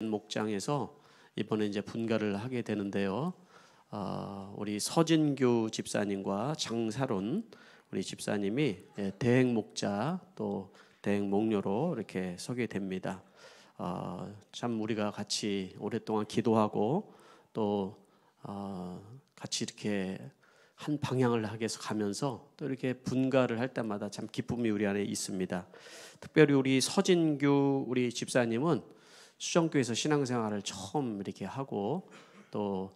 목장에서 이번에 이제 분가를 하게 되는데요. 우리 서진규 집사님과 장사론 우리 집사님이 대행 목자 또 대행 목료로 이렇게 서게 됩니다. 참 우리가 같이 오랫동안 기도하고 또 같이 이렇게 한 방향을 향해서 가면서 또 이렇게 분가를 할 때마다 참 기쁨이 우리 안에 있습니다. 특별히 우리 서진규 우리 집사님은 수정교회에서 신앙생활을 처음 이렇게 하고 또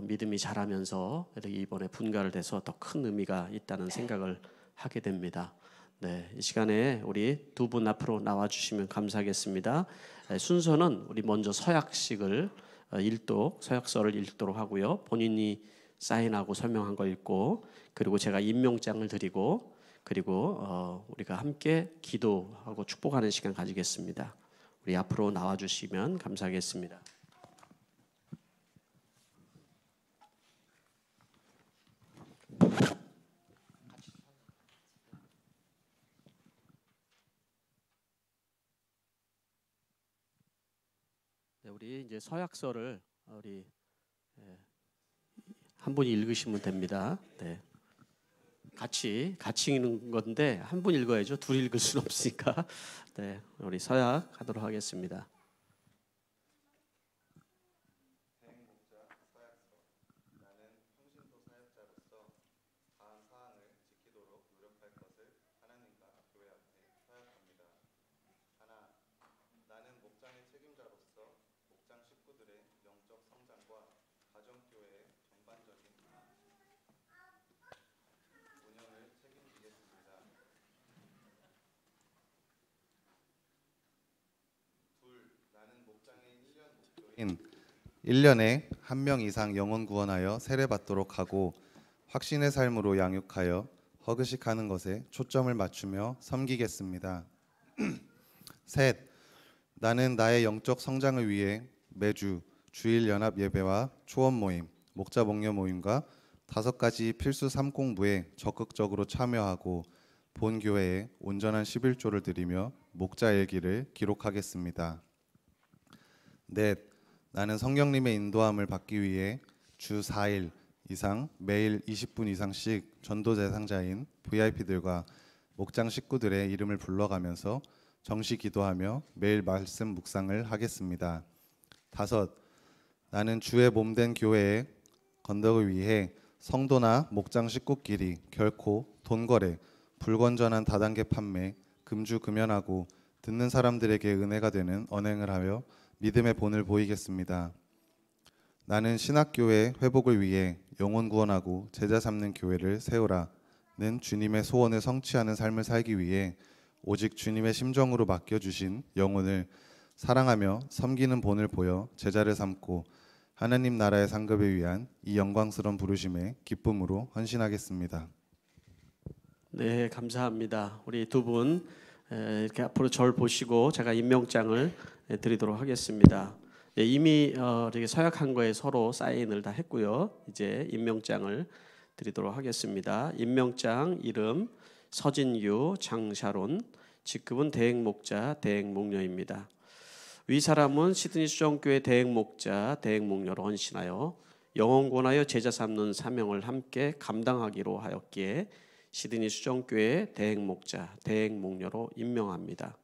믿음이 자라면서 이렇게 이번에 분가를 돼서 더 큰 의미가 있다는 생각을 하게 됩니다. 네, 이 시간에 우리 두 분 앞으로 나와 주시면 감사하겠습니다. 순서는 우리 먼저 서약식을 서약서를 읽도록 하고요. 본인이 사인하고 설명한 거 읽고 그리고 제가 임명장을 드리고 그리고 우리가 함께 기도하고 축복하는 시간 가지겠습니다. 우리 앞으로 나와 주시면 감사하겠습니다. 네, 우리 이제 서약서를 우리 한 분이 읽으시면 됩니다. 네. 같이 읽는 건데 한 분 읽어야죠. 둘이 읽을 수는 없으니까. 네, 우리 서약하도록 하겠습니다. 인 1년에 한 명 이상 영혼 구원하여 세례받도록 하고 확신의 삶으로 양육하여 허그식하는 것에 초점을 맞추며 섬기겠습니다. 셋, 나는 나의 영적 성장을 위해 매주 주일 연합 예배와 초원 모임, 목자 목녀 모임과 5가지 필수 삶공부에 적극적으로 참여하고 본 교회에 온전한 11조를 드리며 목자 일기를 기록하겠습니다. 넷, 나는 성령님의 인도함을 받기 위해 주 4일 이상 매일 20분 이상씩 전도 대상자인 VIP들과 목장 식구들의 이름을 불러가면서 정시 기도하며 매일 말씀 묵상을 하겠습니다. 5, 나는 주의 몸된 교회의 건덕을 위해 성도나 목장 식구끼리 결코 돈거래, 불건전한 다단계 판매, 금주 금연하고 듣는 사람들에게 은혜가 되는 언행을 하여 믿음의 본을 보이겠습니다. 나는 신학교회 회복을 위해 영혼 구원하고 제자 삼는 교회를 세우라는 주님의 소원을 성취하는 삶을 살기 위해 오직 주님의 심정으로 맡겨주신 영혼을 사랑하며 섬기는 본을 보여 제자를 삼고 하나님 나라의 상급을 위한 이 영광스러운 부르심에 기쁨으로 헌신하겠습니다. 네, 감사합니다. 우리 두 분 이렇게 앞으로 저를 보시고 제가 임명장을 드리도록 하겠습니다. 네, 이미 이렇게 서약한 거에 서로 사인을 다 했고요. 이제 임명장을 드리도록 하겠습니다. 임명장 이름 서진규, 장샤론, 직급은 대행 목자, 대행 목녀입니다. 위 사람은 시드니 수정교회 대행 목자, 대행 목녀로 헌신하여 영혼 구원하여 제자 삼는 사명을 함께 감당하기로 하였기에 시드니 수정교회 대행 목자, 대행 목녀로 임명합니다.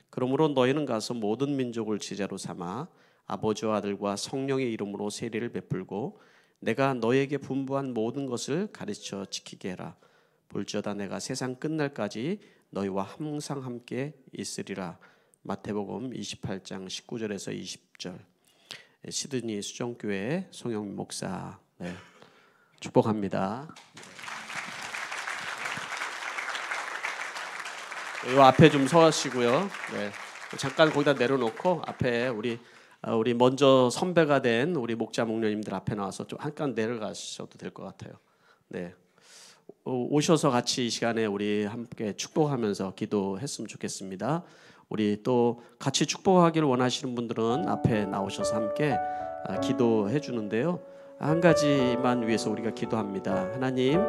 그러므로 너희는 가서 모든 민족을 제자로 삼아 아버지와 아들과 성령의 이름으로 세례를 베풀고 내가 너희에게 분부한 모든 것을 가르쳐 지키게 해라. 볼지어다 내가 세상 끝날까지 너희와 항상 함께 있으리라. 마태복음 28장 19절에서 20절. 시드니 수정교회 송영민 목사 축복합니다. 이 앞에 좀 서시고요. 네. 잠깐 거기다 내려놓고 앞에 우리 먼저 선배가 된 우리 목자 목녀님들 앞에 나와서 좀 잠깐 내려가셔도 될 것 같아요. 네. 오셔서 같이 이 시간에 우리 함께 축복하면서 기도했으면 좋겠습니다. 우리 또 같이 축복하기를 원하시는 분들은 앞에 나오셔서 함께 기도해 주는데요. 한 가지만 위해서 우리가 기도합니다. 하나님,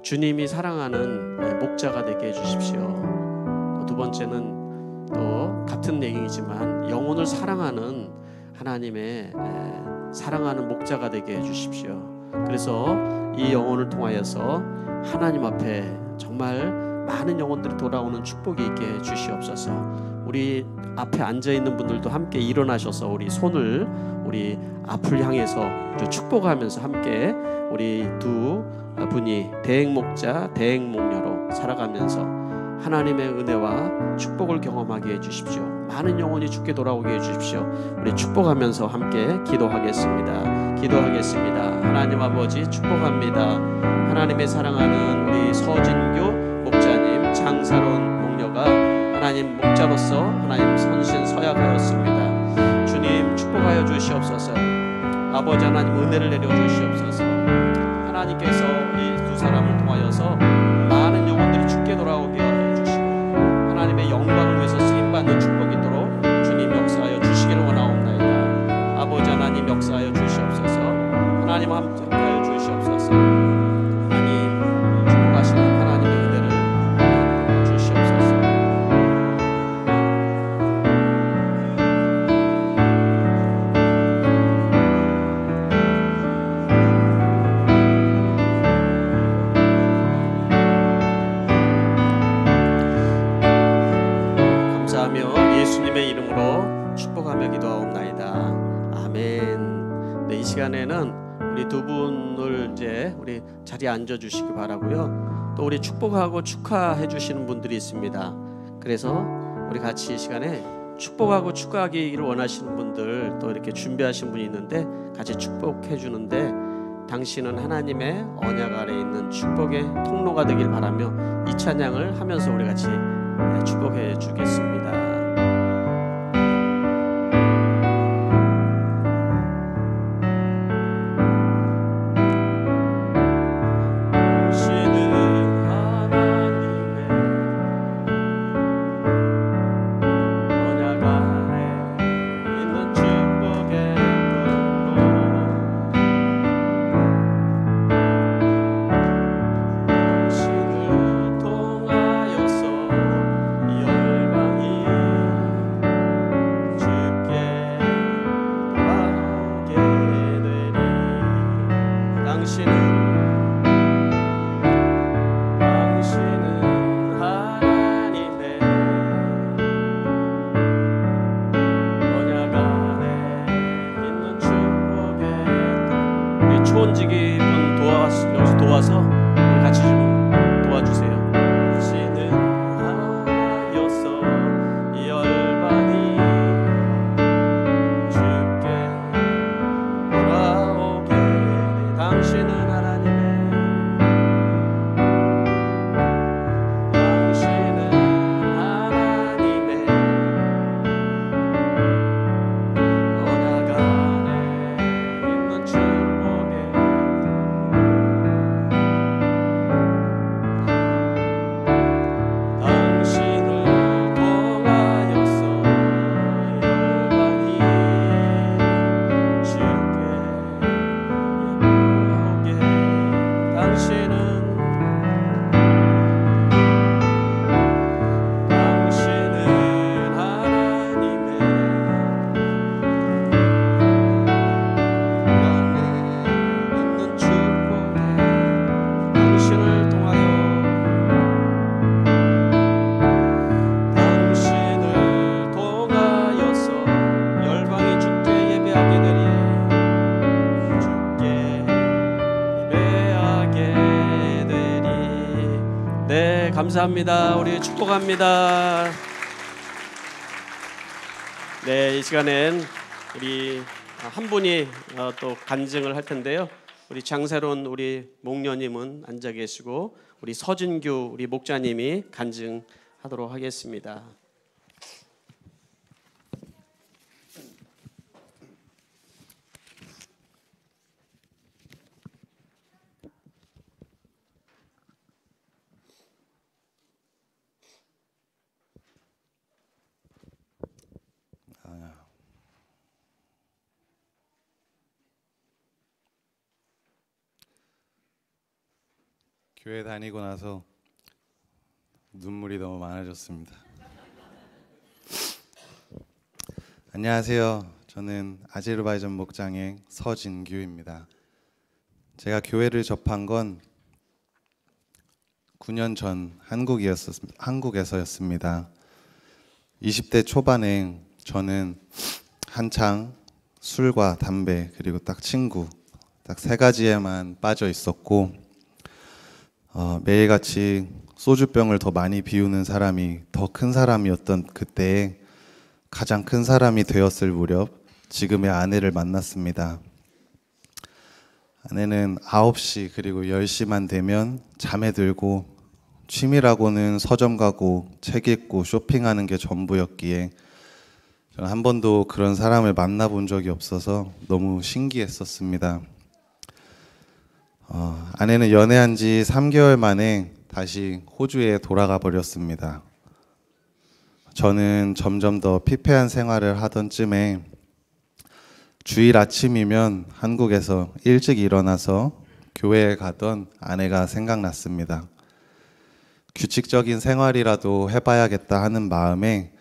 주님이 사랑하는 목자가 되게 해주십시오. 두 번째는 또 같은 얘기이지만 영혼을 사랑하는 하나님의 사랑하는 목자가 되게 해주십시오. 그래서 이 영혼을 통하여서 하나님 앞에 정말 많은 영혼들이 돌아오는 축복이 있게 해주시옵소서. 우리 앞에 앉아있는 분들도 함께 일어나셔서 우리 손을 우리 앞을 향해서 축복하면서 함께 우리 두 분이 대행목자 대행목녀로 살아가면서 하나님의 은혜와 축복을 경험하게 해주십시오. 많은 영혼이 주께 돌아오게 해주십시오. 우리 축복하면서 함께 기도하겠습니다. 하나님 아버지 축복합니다. 하나님의 사랑하는 우리 서진규 목자님, 장사론 목녀가 하나님 목자로서 하나님 선신 서약하였습니다. 주님 축복하여 주시옵소서. 아버지 하나님 은혜를 내려 주시옵소서. 하나님께서 이 두 사람을 통하여서 많은 영혼들이 주께 돌아오게 해주시고 하나님의 영광을 위해서 쓰임받는 축복이 있도록 주님 역사하여 주시기를 원하옵나이다. 아버지 하나님 역사하여 주시옵소서. 하나님 함께하여 주시옵소서. 하나님 축복하시는 하나님의 은혜를 주시옵소서. 예수님의 이름으로 축복하며 기도하옵나이다. 아멘. 네, 이 시간에는 우리 두 분을 이제 우리 자리에 앉아 주시기 바라고요. 또 우리 축복하고 축하해 주시는 분들이 있습니다. 그래서 우리 같이 이 시간에 축복하고 축하하기를 원하시는 분들 또 이렇게 준비하신 분이 있는데 같이 축복해 주는데 당신은 하나님의 언약 아래 있는 축복의 통로가 되길 바라며 이 찬양을 하면서 우리 같이 축복해 주겠습니다. 초원지기 분 여기서 도와서 우리 같이 좀 도와주세요. 당신은 하나여서 열방이 주께 돌아오게 당신은 하나님의 언약 안에 있는 축복의 감사합니다. 우리 축복합니다. 네, 이 시간엔 우리 한 분이 또 간증을 할 텐데요. 우리 장세론 우리 목녀님은 앉아 계시고 우리 서진규 우리 목자님이 간증하도록 하겠습니다. 교회 다니고 나서 눈물이 너무 많아졌습니다. 안녕하세요. 저는 아제르바이잔 목장의 서진규입니다. 제가 교회를 접한 건 9년 전 한국에서였습니다. 20대 초반에 저는 한창 술과 담배 그리고 딱 친구 딱 세 가지에만 빠져 있었고 매일같이 소주병을 더 많이 비우는 사람이 더 큰 사람이었던 그때에 가장 큰 사람이 되었을 무렵 지금의 아내를 만났습니다. 아내는 9시 그리고 10시만 되면 잠에 들고 취미라고는 서점 가고 책 읽고 쇼핑하는 게 전부였기에 저는 한 번도 그런 사람을 만나본 적이 없어서 너무 신기했었습니다. 아내는 연애한 지 3개월 만에 다시 호주에 돌아가 버렸습니다. 저는 점점 더 피폐한 생활을 하던 쯤에 주일 아침이면 한국에서 일찍 일어나서 교회에 가던 아내가 생각났습니다. 규칙적인 생활이라도 해봐야겠다 하는 마음에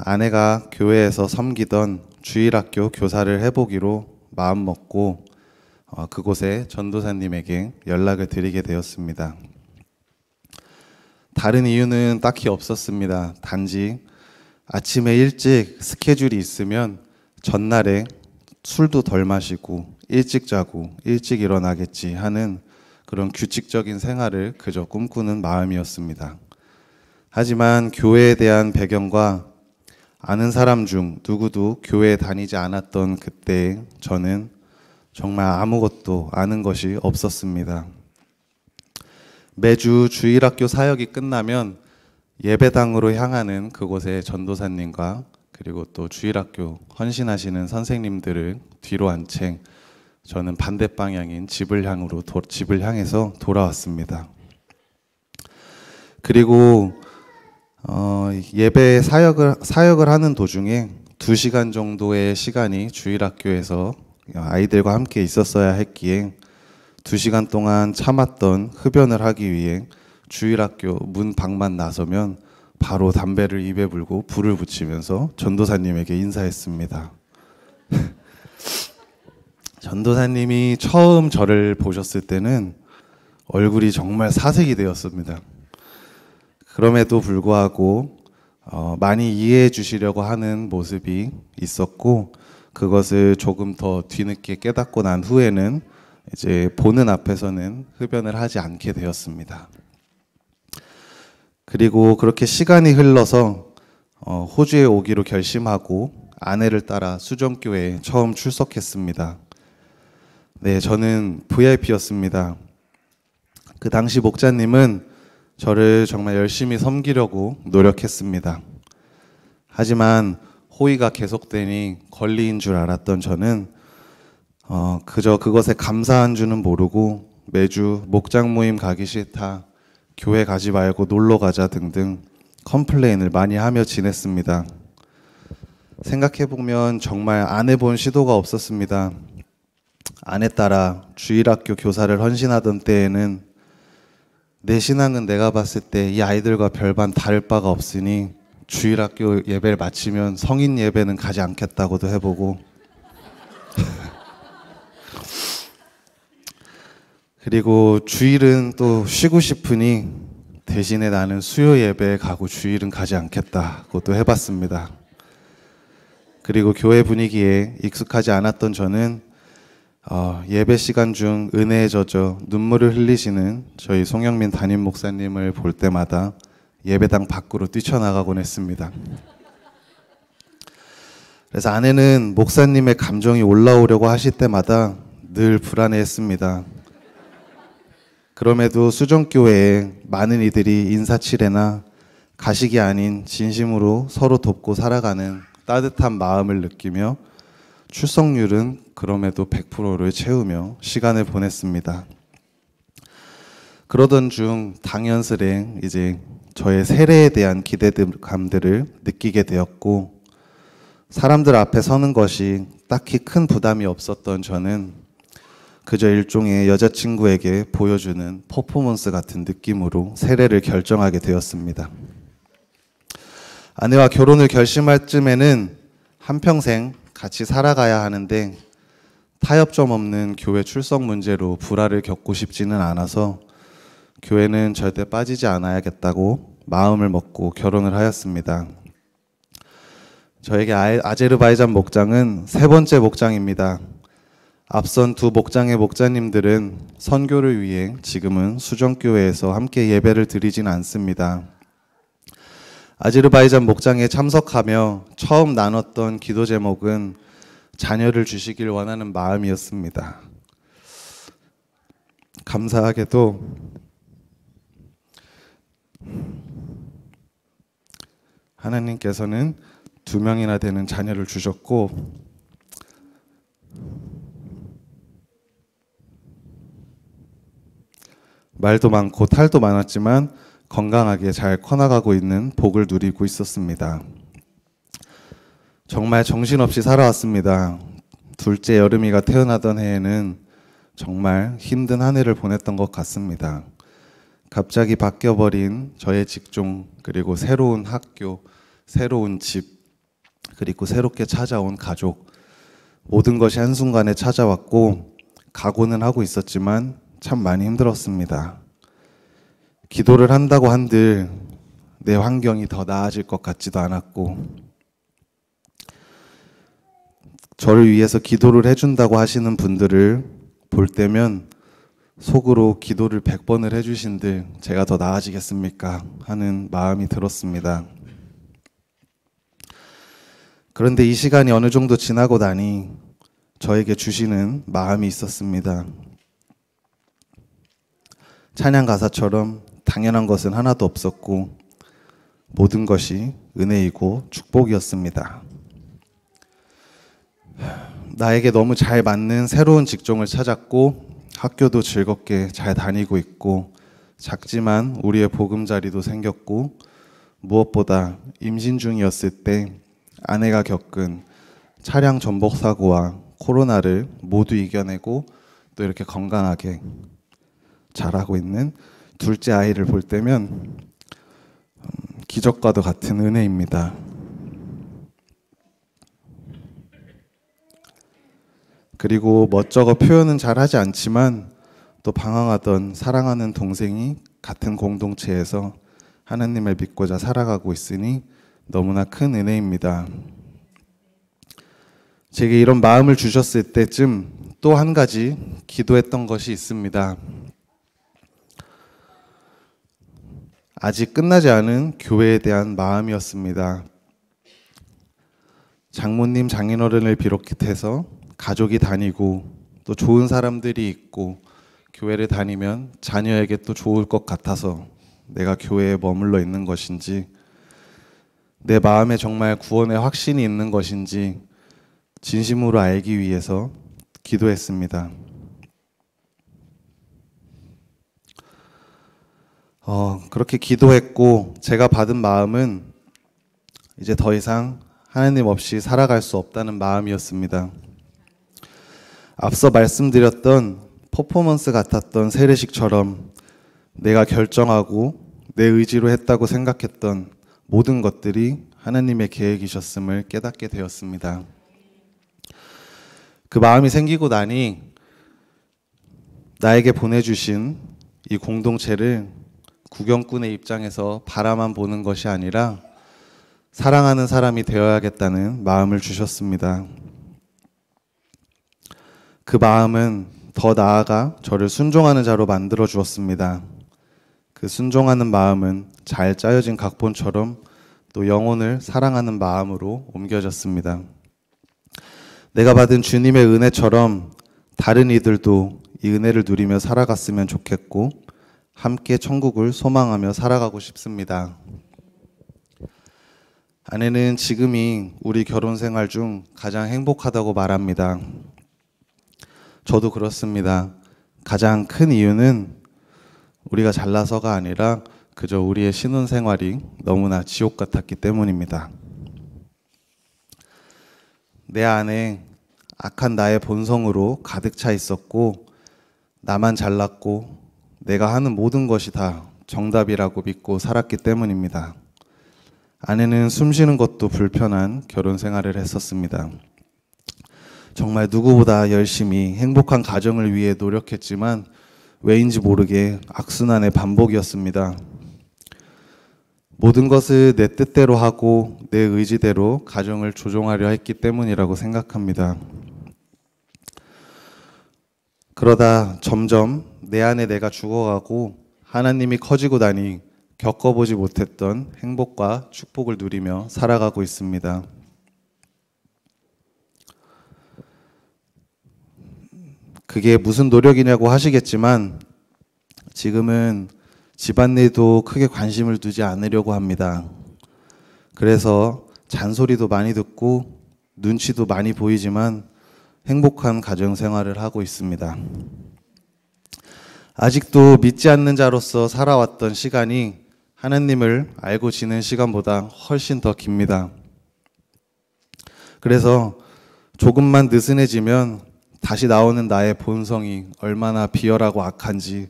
아내가 교회에서 섬기던 주일학교 교사를 해보기로 마음먹고 그곳에 전도사님에게 연락을 드리게 되었습니다. 다른 이유는 딱히 없었습니다. 단지 아침에 일찍 스케줄이 있으면 전날에 술도 덜 마시고 일찍 자고 일찍 일어나겠지 하는 그런 규칙적인 생활을 그저 꿈꾸는 마음이었습니다. 하지만 교회에 대한 배경과 아는 사람 중 누구도 교회에 다니지 않았던 그때 저는 정말 아무것도 아는 것이 없었습니다. 매주 주일학교 사역이 끝나면 예배당으로 향하는 그곳의 전도사님과 그리고 또 주일학교 헌신하시는 선생님들을 뒤로 한 채 저는 반대 방향인 집을 향해서 돌아왔습니다. 그리고 예배 사역을 하는 도중에 2시간 정도의 시간이 주일학교에서 아이들과 함께 있었어야 했기에 2시간 동안 참았던 흡연을 하기 위해 주일학교 문 밖만 나서면 바로 담배를 입에 불고 불을 붙이면서 전도사님에게 인사했습니다. 전도사님이 처음 저를 보셨을 때는 얼굴이 정말 사색이 되었습니다. 그럼에도 불구하고 많이 이해해 주시려고 하는 모습이 있었고 그것을 조금 더 뒤늦게 깨닫고 난 후에는 이제 보는 앞에서는 흡연을 하지 않게 되었습니다. 그리고 그렇게 시간이 흘러서 호주에 오기로 결심하고 아내를 따라 수정교회에 처음 출석했습니다. 네, 저는 VIP였습니다. 그 당시 목자님은 저를 정말 열심히 섬기려고 노력했습니다. 하지만 호의가 계속되니 권리인 줄 알았던 저는 그저 그것에 감사한 줄은 모르고 매주 목장 모임 가기 싫다, 교회 가지 말고 놀러 가자 등등 컴플레인을 많이 하며 지냈습니다. 생각해보면 정말 안 해본 시도가 없었습니다. 아내 따라 주일학교 교사를 헌신하던 때에는 내 신앙은 내가 봤을 때 이 아이들과 별반 다를 바가 없으니 주일학교 예배를 마치면 성인 예배는 가지 않겠다고도 해보고 그리고 주일은 또 쉬고 싶으니 대신에 나는 수요 예배에 가고 주일은 가지 않겠다고도 해봤습니다. 그리고 교회 분위기에 익숙하지 않았던 저는 예배 시간 중 은혜에 젖어 눈물을 흘리시는 저희 송영민 담임 목사님을 볼 때마다 예배당 밖으로 뛰쳐나가곤 했습니다. 그래서 아내는 목사님의 감정이 올라오려고 하실 때마다 늘 불안해했습니다. 그럼에도 수정교회에 많은 이들이 인사치레나 가식이 아닌 진심으로 서로 돕고 살아가는 따뜻한 마음을 느끼며 출석률은 그럼에도 100%를 채우며 시간을 보냈습니다. 그러던 중 당연스레 이제 저의 세례에 대한 기대감들을 느끼게 되었고 사람들 앞에 서는 것이 딱히 큰 부담이 없었던 저는 그저 일종의 여자친구에게 보여주는 퍼포먼스 같은 느낌으로 세례를 결정하게 되었습니다. 아내와 결혼을 결심할 쯤에는 한평생 같이 살아가야 하는데 타협점 없는 교회 출석 문제로 불화를 겪고 싶지는 않아서 교회는 절대 빠지지 않아야겠다고 마음을 먹고 결혼을 하였습니다. 저에게 아제르바이잔 목장은 세 번째 목장입니다. 앞선 두 목장의 목자님들은 선교를 위해 지금은 수정교회에서 함께 예배를 드리진 않습니다. 아제르바이잔 목장에 참석하며 처음 나눴던 기도 제목은 자녀를 주시길 원하는 마음이었습니다. 감사하게도 하나님께서는 2명이나 되는 자녀를 주셨고 말도 많고 탈도 많았지만 건강하게 잘 커나가고 있는 복을 누리고 있었습니다. 정말 정신없이 살아왔습니다. 둘째 여름이가 태어나던 해에는 정말 힘든 한 해를 보냈던 것 같습니다. 갑자기 바뀌어버린 저의 직종, 그리고 새로운 학교, 새로운 집, 그리고 새롭게 찾아온 가족, 모든 것이 한순간에 찾아왔고 각오는 하고 있었지만 참 많이 힘들었습니다. 기도를 한다고 한들 내 환경이 더 나아질 것 같지도 않았고 저를 위해서 기도를 해준다고 하시는 분들을 볼 때면 속으로 기도를 100번을 해주신들 제가 더 나아지겠습니까? 하는 마음이 들었습니다. 그런데 이 시간이 어느 정도 지나고 나니 저에게 주시는 마음이 있었습니다. 찬양 가사처럼 당연한 것은 하나도 없었고 모든 것이 은혜이고 축복이었습니다. 나에게 너무 잘 맞는 새로운 직종을 찾았고 학교도 즐겁게 잘 다니고 있고 작지만 우리의 보금자리도 생겼고 무엇보다 임신 중이었을 때 아내가 겪은 차량 전복 사고와 코로나를 모두 이겨내고 또 이렇게 건강하게 자라고 있는 둘째 아이를 볼 때면 기적과도 같은 은혜입니다. 그리고 멋쩍어 표현은 잘 하지 않지만 또 방황하던 사랑하는 동생이 같은 공동체에서 하나님을 믿고자 살아가고 있으니 너무나 큰 은혜입니다. 제게 이런 마음을 주셨을 때쯤 또 한 가지 기도했던 것이 있습니다. 아직 끝나지 않은 교회에 대한 마음이었습니다. 장모님, 장인어른을 비롯해서 가족이 다니고 또 좋은 사람들이 있고 교회를 다니면 자녀에게 또 좋을 것 같아서 내가 교회에 머물러 있는 것인지 내 마음에 정말 구원의 확신이 있는 것인지 진심으로 알기 위해서 기도했습니다. 그렇게 기도했고 제가 받은 마음은 이제 더 이상 하나님 없이 살아갈 수 없다는 마음이었습니다. 앞서 말씀드렸던 퍼포먼스 같았던 세례식처럼 내가 결정하고 내 의지로 했다고 생각했던 모든 것들이 하나님의 계획이셨음을 깨닫게 되었습니다. 그 마음이 생기고 나니 나에게 보내주신 이 공동체를 구경꾼의 입장에서 바라만 보는 것이 아니라 사랑하는 사람이 되어야겠다는 마음을 주셨습니다. 그 마음은 더 나아가 저를 순종하는 자로 만들어 주었습니다. 그 순종하는 마음은 잘 짜여진 각본처럼 또 영혼을 사랑하는 마음으로 옮겨졌습니다. 내가 받은 주님의 은혜처럼 다른 이들도 이 은혜를 누리며 살아갔으면 좋겠고 함께 천국을 소망하며 살아가고 싶습니다. 아내는 지금이 우리 결혼 생활 중 가장 행복하다고 말합니다. 저도 그렇습니다. 가장 큰 이유는 우리가 잘나서가 아니라 그저 우리의 신혼생활이 너무나 지옥 같았기 때문입니다. 내 안에 악한 나의 본성으로 가득 차 있었고 나만 잘났고 내가 하는 모든 것이 다 정답이라고 믿고 살았기 때문입니다. 아내는 숨쉬는 것도 불편한 결혼 생활을 했었습니다. 정말 누구보다 열심히 행복한 가정을 위해 노력했지만 왜인지 모르게 악순환의 반복이었습니다. 모든 것을 내 뜻대로 하고 내 의지대로 가정을 조종하려 했기 때문이라고 생각합니다. 그러다 점점 내 안에 내가 죽어가고 하나님이 커지고 나니 겪어보지 못했던 행복과 축복을 누리며 살아가고 있습니다. 그게 무슨 노력이냐고 하시겠지만 지금은 집안일도 크게 관심을 두지 않으려고 합니다. 그래서 잔소리도 많이 듣고 눈치도 많이 보이지만 행복한 가정 생활을 하고 있습니다. 아직도 믿지 않는 자로서 살아왔던 시간이 하나님을 알고 지낸 시간보다 훨씬 더 깁니다. 그래서 조금만 느슨해지면 다시 나오는 나의 본성이 얼마나 비열하고 악한지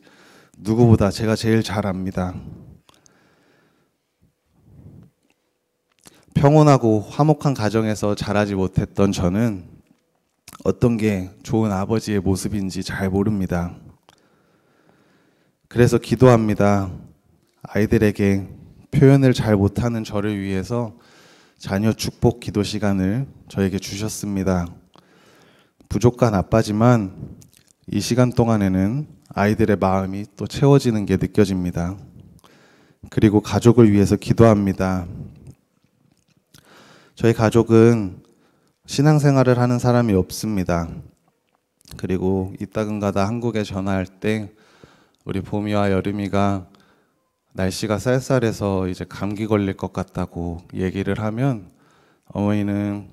누구보다 제가 제일 잘 압니다. 평온하고 화목한 가정에서 자라지 못했던 저는 어떤 게 좋은 아버지의 모습인지 잘 모릅니다. 그래서 기도합니다. 아이들에게 표현을 잘 못하는 저를 위해서 자녀 축복 기도 시간을 저에게 주셨습니다. 부족한 아빠지만 이 시간 동안에는 아이들의 마음이 또 채워지는 게 느껴집니다. 그리고 가족을 위해서 기도합니다. 저희 가족은 신앙생활을 하는 사람이 없습니다. 그리고 이따금가다 한국에 전화할 때 우리 봄이와 여름이가 날씨가 쌀쌀해서 이제 감기 걸릴 것 같다고 얘기를 하면 어머니는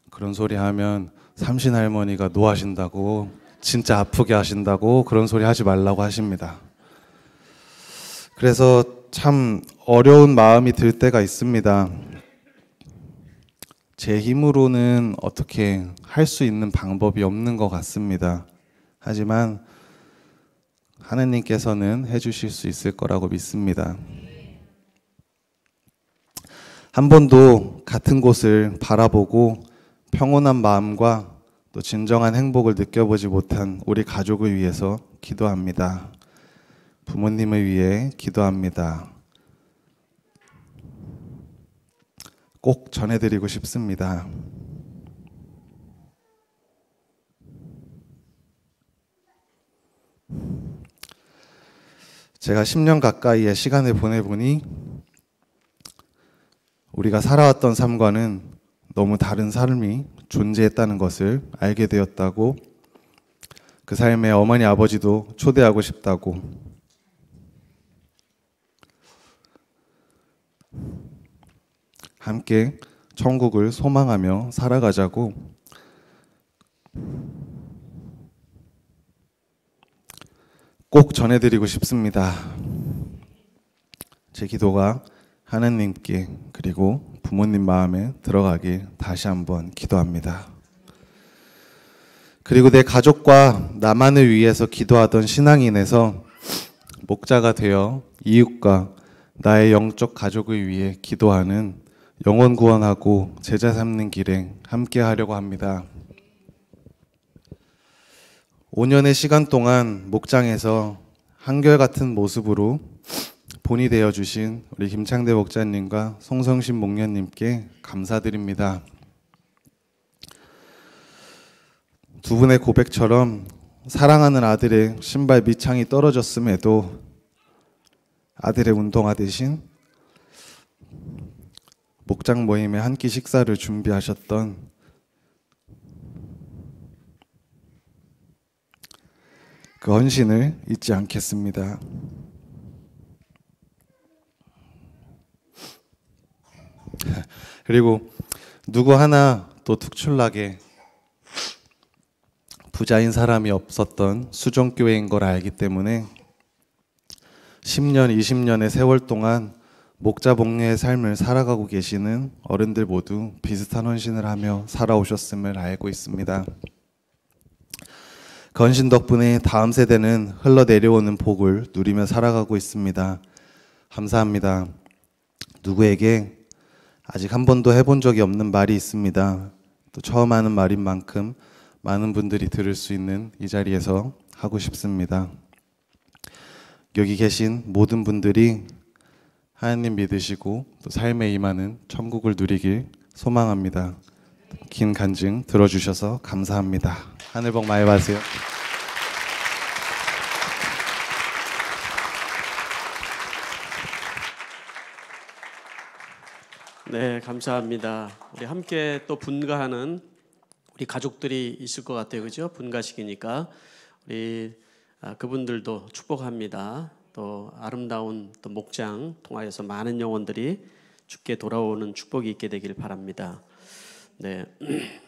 그런 소리 하면 삼신 할머니가 노하신다고 진짜 아프게 하신다고 그런 소리 하지 말라고 하십니다. 그래서 참 어려운 마음이 들 때가 있습니다. 제 힘으로는 어떻게 할 수 있는 방법이 없는 것 같습니다. 하지만 하나님께서는 해주실 수 있을 거라고 믿습니다. 한 번도 같은 곳을 바라보고 평온한 마음과 또 진정한 행복을 느껴보지 못한 우리 가족을 위해서 기도합니다. 부모님을 위해 기도합니다. 꼭 전해드리고 싶습니다. 제가 10년 가까이의 시간을 보내보니 우리가 살아왔던 삶과는 너무 다른 삶이 존재했다는 것을 알게 되었다고, 그 삶에 어머니 아버지도 초대하고 싶다고, 함께 천국을 소망하며 살아가자고 꼭 전해드리고 싶습니다. 제 기도가 하나님께 그리고 부모님 마음에 들어가길 다시 한번 기도합니다. 그리고 내 가족과 나만을 위해서 기도하던 신앙인에서 목자가 되어 이웃과 나의 영적 가족을 위해 기도하는 영혼 구원하고 제자 삼는 길에 함께 하려고 합니다. 5년의 시간 동안 목장에서 한결같은 모습으로 본이 되어주신 우리 김창대 목자님과 송성신 목녀님께 감사드립니다. 두 분의 고백처럼 사랑하는 아들의 신발 밑창이 떨어졌음에도 아들의 운동화 대신 목장 모임의 한 끼 식사를 준비하셨던 그 헌신을 잊지 않겠습니다. 그리고 누구 하나 또 특출나게 부자인 사람이 없었던 수종교회인 걸 알기 때문에 10년, 20년의 세월 동안 목자 목녀의 삶을 살아가고 계시는 어른들 모두 비슷한 헌신을 하며 살아오셨음을 알고 있습니다. 그 헌신 덕분에 다음 세대는 흘러내려오는 복을 누리며 살아가고 있습니다. 감사합니다. 누구에게 아직 한 번도 해본 적이 없는 말이 있습니다. 또 처음 하는 말인 만큼 많은 분들이 들을 수 있는 이 자리에서 하고 싶습니다. 여기 계신 모든 분들이 하나님 믿으시고 또 삶에 임하는 천국을 누리길 소망합니다. 긴 간증 들어주셔서 감사합니다. 하늘 복 많이 받으세요. 네, 감사합니다. 우리 함께 또 분가하는 우리 가족들이 있을 것 같아요, 그죠? 분가식이니까 우리 그분들도 축복합니다. 또 아름다운 또 목장 통하여서 많은 영혼들이 주께 돌아오는 축복이 있게 되길 바랍니다. 네.